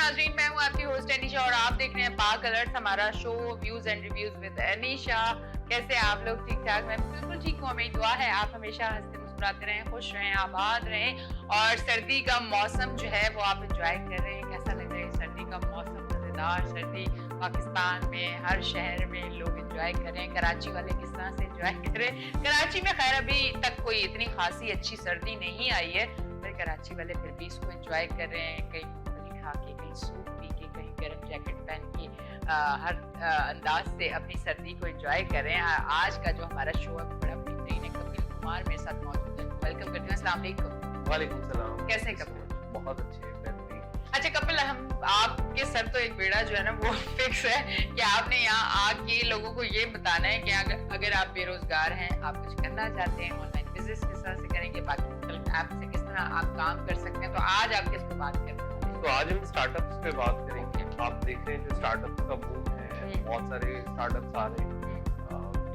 नाज़रीन, मैं हूँ आपकी होस्ट अनीशा और आप देख रहे हैं पाक अलर्ट्स, हमारा show views and reviews with Anisha. कैसे आप लोग? ठीक ठाक? मैं बिल्कुल ठीक हूँ। मेरी दुआ है आप हमेशा हंसते मुस्कुराते रहें, खुश रहें, आबाद रहें और सर्दी का मौसम जो है वो आप इंजॉय कर रहे हैं। कैसा लग रहा है सर्दी का मौसम? मजेदार सर्दी पाकिस्तान में हर शहर में लोग इंजॉय कर रहे हैं। कराची वाले किस तरह से इंजॉय कर रहे हैं? कराची में खैर अभी तक कोई इतनी खासी अच्छी सर्दी नहीं आई है, पर कराची वाले फिर भी इसको इंजॉय कर रहे हैं। कहीं मूंगफली खा के, कहीं सूप पी के, कहीं गर्म जैकेट पहन के, हर अंदाज से अपनी सर्दी को एंजॉय कर रहे हैं। आज का जो हमारा शो है बड़ा बेहतरीन है। कपिल कुमार मेरे साथ मौजूद है, वेलकम करती हूँ। अस्सलाम वालेकुम। वालेकुम सलाम। कैसे हैं कपिल? बहुत अच्छे, बेहतरीन। अच्छा कपिल, हम आपके सर तो एक बेड़ा जो है ना वो फिक्स है कि आपने यहाँ आके लोगों को ये बताना है कि अगर आप बेरोजगार हैं, आप कुछ करना चाहते हैं, ऑनलाइन बिजनेस किस तरह से करेंगे, बाकी ऐप से किस तरह आप काम कर सकते हैं, तो आज आप किस पे बात करें? तो आज हम स्टार्टअप्स पे बात करेंगे। आप देख रहे हैं जो स्टार्टअप्स का बूम है, बहुत सारे स्टार्टअप्स आ रहे हैं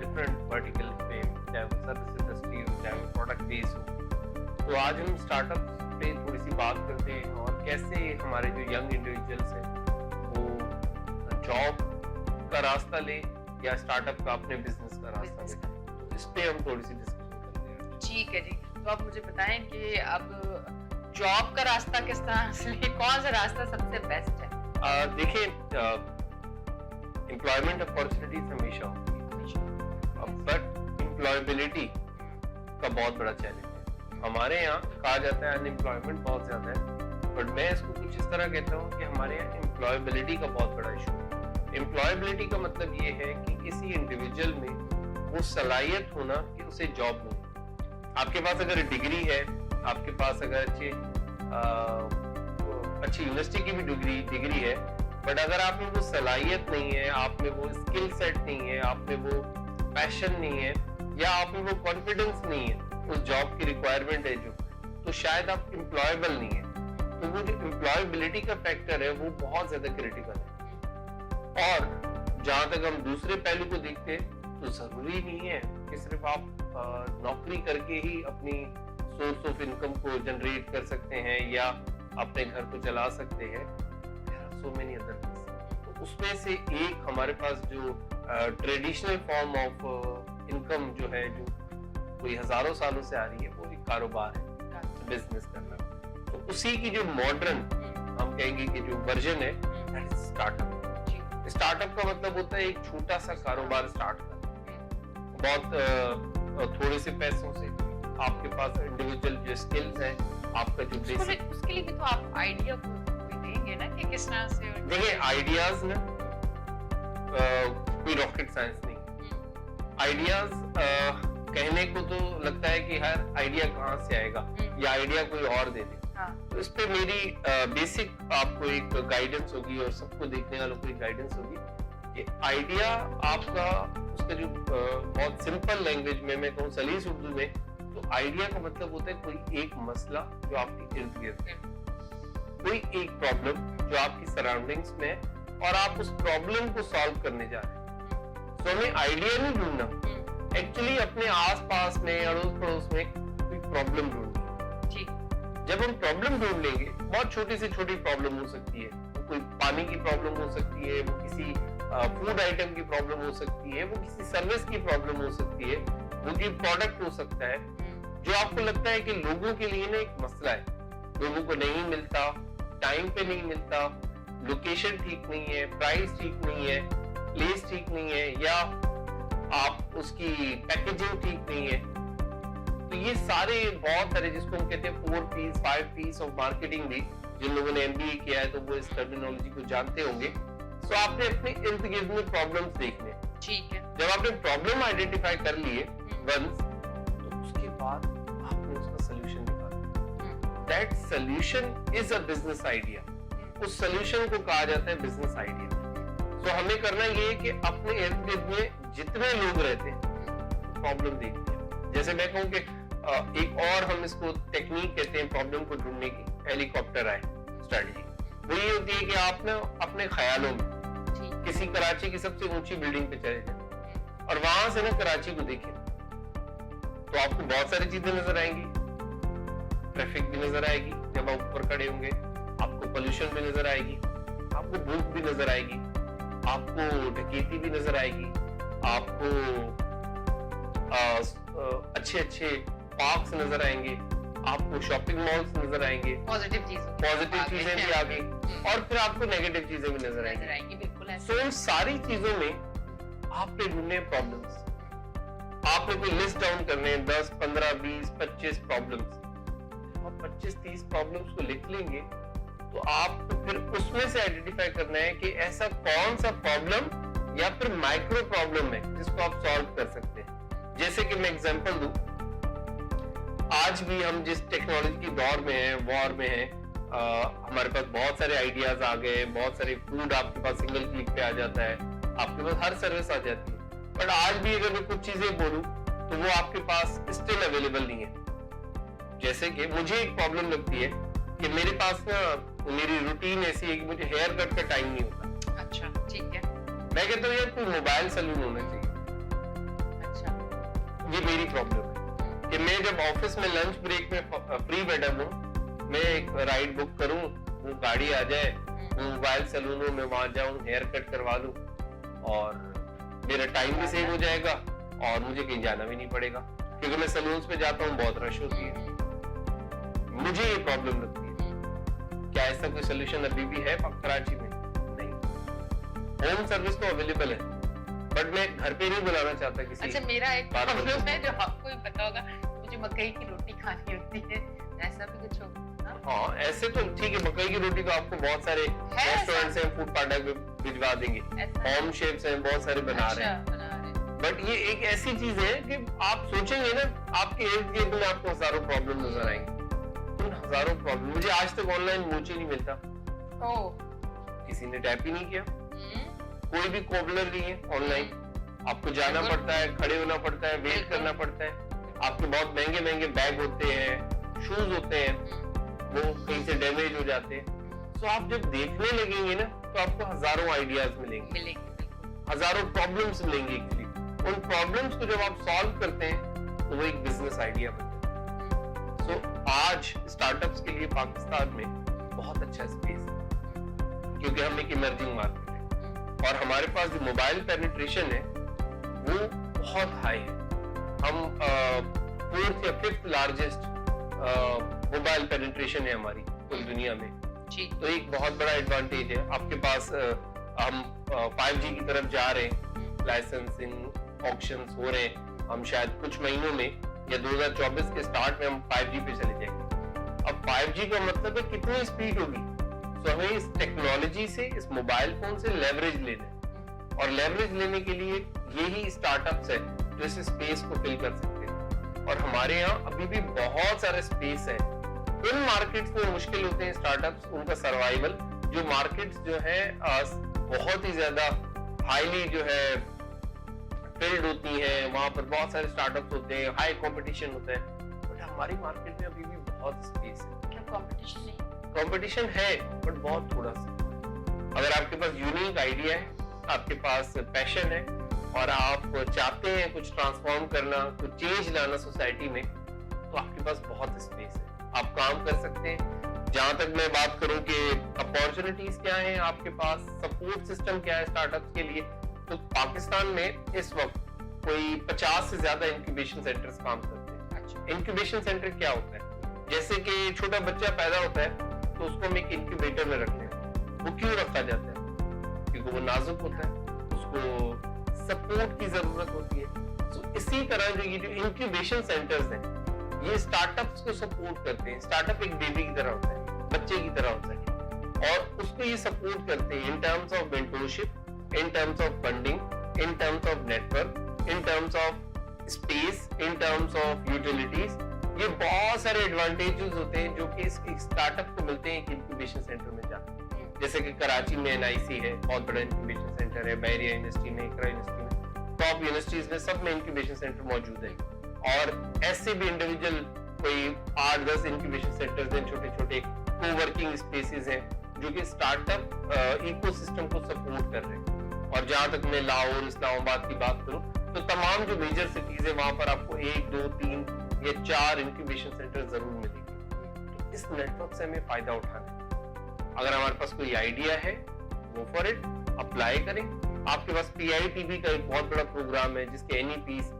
डिफरेंट वर्टिकल पे, चाहे वो सर्विस इंडस्ट्री हो, चाहे वो प्रोडक्ट बेस हो। तो आज हम स्टार्टअप्स पे थोड़ी सी बात करते हैं और कैसे हमारे जो यंग इंडिविजुअल्स हैं वो जॉब का रास्ता ले या स्टार्टअप का अपने बिजनेस का रास्ता ले, तो इस पे हम थोड़ी सी डिस्कशन करते हैं। ठीक है जी, तो आप मुझे बताएं कि अब जॉब का रास्ता किस तरह से, कौन सा रास्ता सबसे बेस्ट है? देखिए, एम्प्लॉयमेंट अपॉर्चुनिटीज हमेशा होती है, बट एम्प्लॉयबिलिटी का बहुत बड़ा चैलेंज है। हमारे यहाँ कहा जाता है अनएम्प्लॉयमेंट बहुत ज्यादा है, बट मैं इसको कुछ इस तरह कहता हूँ कि हमारे यहाँ एम्प्लॉयबिलिटी का बहुत बड़ा इशू है। एम्प्लॉयबिलिटी का मतलब ये है कि किसी इंडिविजुअल में वो सलाहियत होना कि उसे जॉब मिले। आपके पास अगर डिग्री है, आपके पास अगर अच्छी यूनिवर्सिटी की भी डिग्री है, बट अगर आप में वो सलाहियत नहीं है, आप में वो स्किल सेट नहीं है, आप में वो पैशन नहीं है, या आप में वो कॉन्फिडेंस नहीं है उस जॉब की रिक्वायरमेंट है जो, तो शायद आप एम्प्लॉयबल नहीं है। तो वो जो एम्प्लॉयबिलिटी का फैक्टर है वो बहुत ज्यादा क्रिटिकल है। और जहां तक हम दूसरे पहलू को देखते हैं तो जरूरी नहीं है कि सिर्फ आप नौकरी करके ही अपनी सोर्स ऑफ इनकम को जनरेट कर सकते हैं या अपने घर को चला सकते हैं। So many other things. तो उसमें से एक हमारे पास जो ट्रेडिशनल फॉर्म ऑफ इनकम जो है, जो कोई हजारों सालों से आ रही है, वो एक कारोबार है, बिजनेस करना। तो उसी की जो मॉडर्न हम कहेंगे कि जो वर्जन है, दैट इज स्टार्टअप। स्टार्टअप का मतलब होता है एक छोटा सा कारोबार स्टार्ट करना, बहुत थोड़े से पैसों से। आपके पास इंडिविजुअल जो स्किल्स है, आपका जो बेसिक, उसके लिए भी तो आप आइडिया कोई देंगे ना कि किस तरह से। देखिए, आइडियाज ना कोई रॉकेट साइंस नहीं। आइडियाज कहने को तो लगता है कि हर आइडिया कहाँ से आएगा या आइडिया कोई और दे दे। तो इस पे मेरी बेसिक आपको एक गाइडेंस होगी और सबको देखने वालों को एक गाइडेंस होगी कि आइडिया आपका, उसका जो बहुत सिंपल लैंग्वेज में मैं कहूँ, सलीस उर्दू में, तो आइडिया का मतलब होता है कोई एक मसला जो आपके इर्द गिर्द है, कोई एक प्रॉब्लम जो आपकी सराउंडिंग्स में है और आप उस प्रॉब्लम को सॉल्व करने जा रहे हैं। तो हमें आइडिया नहीं ढूंढना, एक्चुअली अपने आसपास में, अड़ोस पड़ोस में कोई प्रॉब्लम ढूंढनी। जब हम प्रॉब्लम ढूंढ लेंगे, बहुत छोटी से छोटी प्रॉब्लम हो सकती है, वो कोई पानी की प्रॉब्लम हो सकती है, वो किसी फूड आइटम की प्रॉब्लम हो सकती है, वो किसी सर्विस की प्रॉब्लम हो सकती है, वो कोई प्रोडक्ट हो सकता है जो आपको लगता है कि लोगों के लिए ना एक मसला है, लोगों को नहीं मिलता, टाइम पे नहीं मिलता, लोकेशन ठीक नहीं है, प्राइस ठीक नहीं है, प्लेस ठीक नहीं है, या आप उसकी पैकेजिंग ठीक नहीं है। तो ये सारे बहुत सारे, जिसको हम कहते हैं 4 P's 5 P's ऑफ मार्केटिंग भी, जिन लोगों ने MBA किया है तो वो इस टर्मिनोलॉजी को जानते होंगे। तो आपने अपने इर्द गिर्द में प्रॉब्लम्स देखने, ठीक है। जब आपने प्रॉब्लम आइडेंटिफाई कर लिए वंस, तो उसके बाद आपने उसका सॉल्यूशन निकाला। That solution is a business idea. उस सॉल्यूशन को कहा जाता है बिजनेस आइडिया। तो हमें करना ये है कि अपने इर्द गिर्द में जितने लोग रहते हैं प्रॉब्लम देखते हैं। जैसे मैं कहूँ कि एक और हम इसको टेक्निक कहते हैं प्रॉब्लम को ढूंढने की, हेलीकॉप्टर आई स्ट्रेटजी। वो ये होती है कि आप ना अपने ख्यालों में किसी कराची की सबसे ऊंची बिल्डिंग पे चले जाए और वहां से ना कराची को देखें, तो आपको बहुत सारी चीजें नजर आएंगी। ट्रैफिक भी नजर आएगी जब आप ऊपर खड़े होंगे, आपको पोल्यूशन भी नजर आएगी, आपको भूख भी नजर आएगी, आपको डकैती भी नजर आएगी, आपको अच्छे अच्छे पार्क्स नजर आएंगे, आपको शॉपिंग मॉल्स नजर आएंगे, पॉजिटिव चीजें भी आ गई, और फिर आपको नेगेटिव चीजें भी नजर आएंगी। बिल्कुल। तो इन सारी चीजों में आपने ढूंढने प्रॉब्लम्स, आपने कोई लिस्ट डाउन करने 10, 15, 20, 25 प्रॉब्लम्स, और 25-30 प्रॉब्लम्स को लिख लेंगे तो आपको फिर उसमें से आइडेंटिफाई करना है कि ऐसा कौन सा प्रॉब्लम या फिर माइक्रो प्रॉब्लम है जिसको आप सॉल्व कर सकते हैं। जैसे कि मैं एग्जांपल दूं, आज भी हम जिस टेक्नोलॉजी की दौर में हैं, वॉर में हैं, हमारे पास बहुत सारे आइडियाज आ गए, बहुत सारे फूड आपके पास सिंगल क्लिक पे आ जाता है, आपके पास हर सर्विस आ जाती है। बट आज भी अगर मैं कुछ चीजें बोलूं तो वो आपके पास स्टिल अवेलेबल नहीं है। जैसे कि मुझे एक प्रॉब्लम लगती है कि मेरे पास ना मेरी रूटीन ऐसी है कि मुझे हेयर कट का टाइम नहीं होता। अच्छा, ठीक है। मैं कहता हूँ यार कोई मोबाइल सैलून होना चाहिए। अच्छा, ये मेरी प्रॉब्लम है कि मैं जब ऑफिस में लंच ब्रेक में फ्री बैठा हूँ, मैं एक राइड बुक करूँ, वो गाड़ी आ जाए, वो मोबाइल सैलून हो, मैं वहां जाऊँ, हेयर कट करवा लूँ, और मेरा टाइम भी सेव हो जाएगा और मुझे कहीं जाना भी नहीं पड़ेगा, क्योंकि मैं सैलून्स में जाता हूँ, बहुत रश होती है। मुझे ये प्रॉब्लम लगती है। क्या ऐसा कोई सोल्यूशन अभी भी है कराची में? नहीं। होम सर्विस तो अवेलेबल है, बट मैं घर पे नहीं बुलाना चाहता किसी। अच्छा, मेरा एक प्रॉब्लम है जो आपको भी पता होगा, मुझे मकई की रोटी खानी होती है, ऐसा भी कुछ हो? हाँ, ऐसे तो ठीक है, मकई की रोटी तो आपको बहुत सारे रेस्टोरेंट्स हैं, फूड पार्लर पे भिजवा देंगे, होम शेफ्स हैं, बहुत सारे बना रहे हैं। बट ये एक ऐसी चीज है कि आप सोचेंगे ना, आपके इर्द गिर्द में आपको हजारों प्रॉब्लम नजर आएंगे, हजारों प्रॉब्लम। मुझे आज तक ऑनलाइन मोची नहीं मिलता, किसी ने टैप ही नहीं किया, कोई भी कोबलर नहीं है ऑनलाइन, आपको जाना पड़ता है, खड़े होना पड़ता है, वेट करना पड़ता है, आपके बहुत महंगे महंगे बैग होते हैं, शूज होते हैं, वो कहीं से डैमेज हो जाते हैं। तो आप जब देखने लगेंगे ना तो आपको हजारों आइडियाज मिलेंगे, हजारों प्रॉब्लम्स मिलेंगे। उन प्रॉब्लम्स को जब आप सॉल्व करते हैं तो वो एक बिजनेस आइडिया बनता है। सो आज स्टार्टअप्स के लिए पाकिस्तान में बहुत अच्छा स्पेस है, क्योंकि हम एक इमर्जिंग मार्केट है और हमारे पास जो मोबाइल पेनिट्रेशन है वो बहुत हाई है। हम 4th या 5th लार्जेस्ट मोबाइल पेनिट्रेशन है हमारी पूरी दुनिया में। तो एक बहुत बड़ा एडवांटेज है आपके पास। हम 5G की तरफ जा रहे हैं, लाइसेंसिंग ऑक्शंस हो रहे हैं, हम शायद कुछ महीनों में या 2024 के स्टार्ट में हम 5G पे चले जाएंगे। अब 5G का मतलब है कितनी स्पीड होगी, तो हमें इस टेक्नोलॉजी से, इस मोबाइल फोन से लेवरेज लेना है, और लेवरेज लेने के लिए यही स्टार्टअप्स है जो इस स्पेस को फिल कर सकते हैं। और हमारे यहाँ अभी भी बहुत सारे स्पेस है। इन मार्केट्स में मुश्किल होते हैं स्टार्टअप्स, उनका सर्वाइवल। जो मार्केट्स जो है बहुत ही ज्यादा हाईली जो है फील्ड होती है, वहां पर बहुत सारे स्टार्टअप्स होते हैं, हाई कंपटीशन होता है। बट हमारी मार्केट में अभी भी बहुत स्पेस है। क्या कंपटीशन नहीं? कंपटीशन है बट बहुत थोड़ा सा। अगर आपके पास यूनिक आइडिया है, आपके पास पैशन है और आप चाहते हैं कुछ ट्रांसफॉर्म करना, कुछ चेंज लाना सोसाइटी में, तो आपके पास बहुत स्पेस है, आप काम कर सकते हैं। जहां तक मैं बात करूं कि अपॉर्चुनिटीज क्या हैं आपके पास, सपोर्ट सिस्टम क्या है स्टार्टअप्स के लिए, तो पाकिस्तान में इस वक्त कोई 50 से ज्यादा इंक्यूबेशन सेंटर्स काम करते हैं। अच्छा, इंक्यूबेशन सेंटर क्या होता है? जैसे कि छोटा बच्चा पैदा होता है तो उसको हम एक इंक्यूबेटर में रखते हैं। वो क्यों रखा जाता है? क्योंकि वो नाजुक होता है, उसको सपोर्ट की जरूरत होती है। तो इसी तरह जो ये जो इंक्यूबेशन सेंटर्स हैं, ये स्टार्टअप्स को सपोर्ट करते हैं। स्टार्टअप एक बेबी की तरह होता है, बच्चे की तरह होता है, और उसको ये सपोर्ट करते हैं in terms of mentorship, in terms of funding, in terms of network, in terms of space, in terms of utilities. ये बहुत सारे एडवांटेजेस होते हैं जो कि इस स्टार्टअप को मिलते हैं एक इंक्यूबेशन सेंटर में जाकर। जैसे कि कराची में NIC है, बहुत बड़ा इंक्यूबेशन सेंटर है, बैरिया यूनिवर्सिटी में, इकरा यूनिवर्सिटी में, टॉप यूनिवर्सिटीज में सब में इंक्यूबेशन सेंटर मौजूद है। और ऐसे भी इंडिविजुअल कोई 8-10 इंक्यूबेशन सेंटर्स हैं, छोटे छोटे कोवर्किंग स्पेसेस हैं जो कि स्टार्टअप इकोसिस्टम को सपोर्ट कर रहे हैं। और जहां तक मैं लाहौर, इस्लामाबाद की बात करूं तो तमाम जो मेजर सिटीज है वहां पर आपको 1, 2, 3 या 4 इंक्यूबेशन सेंटर जरूर मिलेंगे। तो इस नेटवर्क से हमें फायदा उठाना है। अगर हमारे पास कोई आइडिया है, गो फॉर इट, अप्लाई करें। आपके पास PITB का एक बहुत बड़ा प्रोग्राम है जिसके NEPs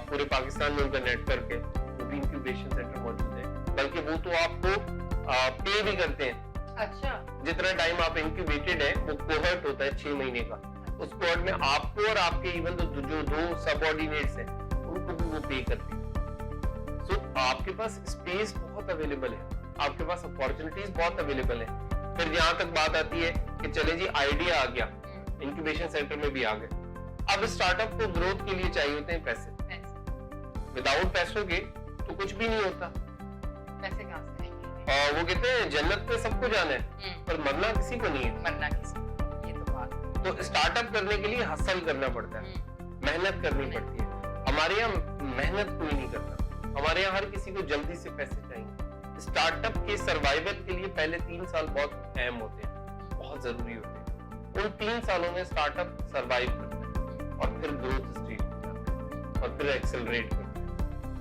पूरे पाकिस्तान में उनका नेटवर्क है, वो भी इंक्यूबेशन सेंटर मौजूद है, बल्कि वो तो आपको पे भी करते हैं। अच्छा, जितना टाइम आप इंक्यूबेटेड है वो कोहर्ट होता है 6 महीने का, उस कोहर्ट में आपको और आपके इवन जो दो सबऑर्डिनेट्स हैं उनको भी वो पे करते हैं। सो आपके पास स्पेस बहुत अवेलेबल है, आपके पास अपॉर्चुनिटीज बहुत अवेलेबल है। फिर यहाँ तक बात आती है कि चले जी आइडिया आ गया, इंक्यूबेशन सेंटर में भी आ गए, अब स्टार्टअप को ग्रोथ के लिए चाहिए होते हैं पैसे। विदाउट पैसों के तो कुछ भी नहीं होता। पैसे कहाँ से आएंगे? और वो कहते हैं जन्नत पे सबको जाना है पर मरना किसी को नहीं है। मरना किसी को, ये तो बात है। तो स्टार्टअप करने के लिए हसल करना पड़ता है, मेहनत करनी पड़ती है। हमारे यहाँ मेहनत कोई नहीं करता, हमारे यहाँ हर किसी को जल्दी से पैसे चाहिए। स्टार्टअप के सर्वाइवल के लिए पहले 3 साल बहुत अहम होते हैं, बहुत जरूरी होते हैं। उन 3 सालों में स्टार्टअप सर्वाइव करता है और फिर ग्रोथ स्टेज होता है और फिर एक्सेलरेट करता है।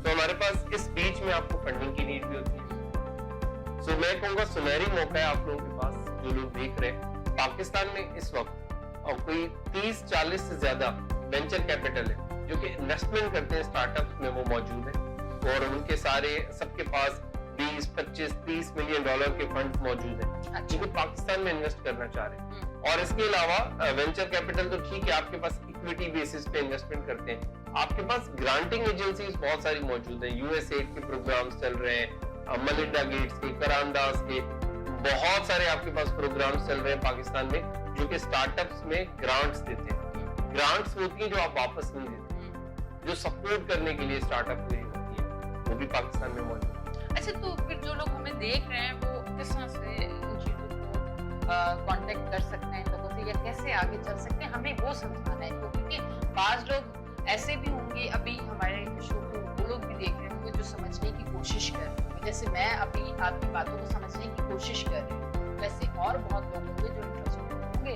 तो हमारे पास इस बीच में आपको फंडिंग की नीड भी होती है। सो मैं कहूँगा सुनहरी मौका है आप लोगों के पास, जो लोग देख रहे हैं। पाकिस्तान में इस वक्त और कोई 30-40 से ज्यादा वेंचर कैपिटल है जो कि इन्वेस्टमेंट करते हैं स्टार्टअप में, वो मौजूद है और उनके सारे सबके पास 20, 25, 30 मिलियन डॉलर के फंड मौजूद है जो कि पाकिस्तान में इन्वेस्ट करना चाह रहे हैं। और इसके अलावा वेंचर कैपिटल तो ठीक है, आपके पास इक्विटी बेसिस पे इन्वेस्टमेंट करते हैं, आपके पास ग्रांटिंग एजेंसीज बहुत सारी मौजूद है, USAID के प्रोग्राम्स चल रहे हैं, मलिंडा गेट्स के, करामदास के, बहुत सारे आपके पास प्रोग्राम्स चल रहे हैं पाकिस्तान में जो कि स्टार्टअप्स में ग्रांट्स देते हैं। ग्रांट्स होती है जो आप वापस नहीं देते, जो सपोर्ट करने के लिए स्टार्टअप में होती है, वो भी पाकिस्तान में मौजूद है। अच्छा, तो फिर जो लोग हमें देख रहे हैं वो किस तरह से इन चीजों को कांटेक्ट कर सकते हैं लोगों से, या कैसे आगे चल सकते हैं, हमें वो समझाना है। क्योंकि बाज लोग ऐसे भी होंगे, अभी हमारे शो को वो लोग भी देख रहे होंगे जो समझने की कोशिश कर रहे हैं, जैसे मैं अभी आपकी बातों को समझने की कोशिश कर रही हूँ, वैसे और बहुत लोग होंगे जो इंटरेस्टेड होंगे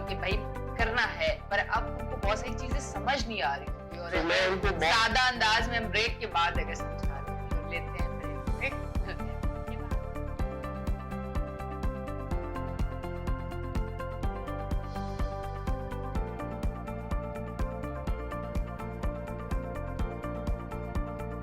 कि भाई करना है, पर अब उनको बहुत सारी चीजें समझ नहीं आ रही होंगी और तो मैं उनको सादा अंदाज में ब्रेक के बाद अगर समझा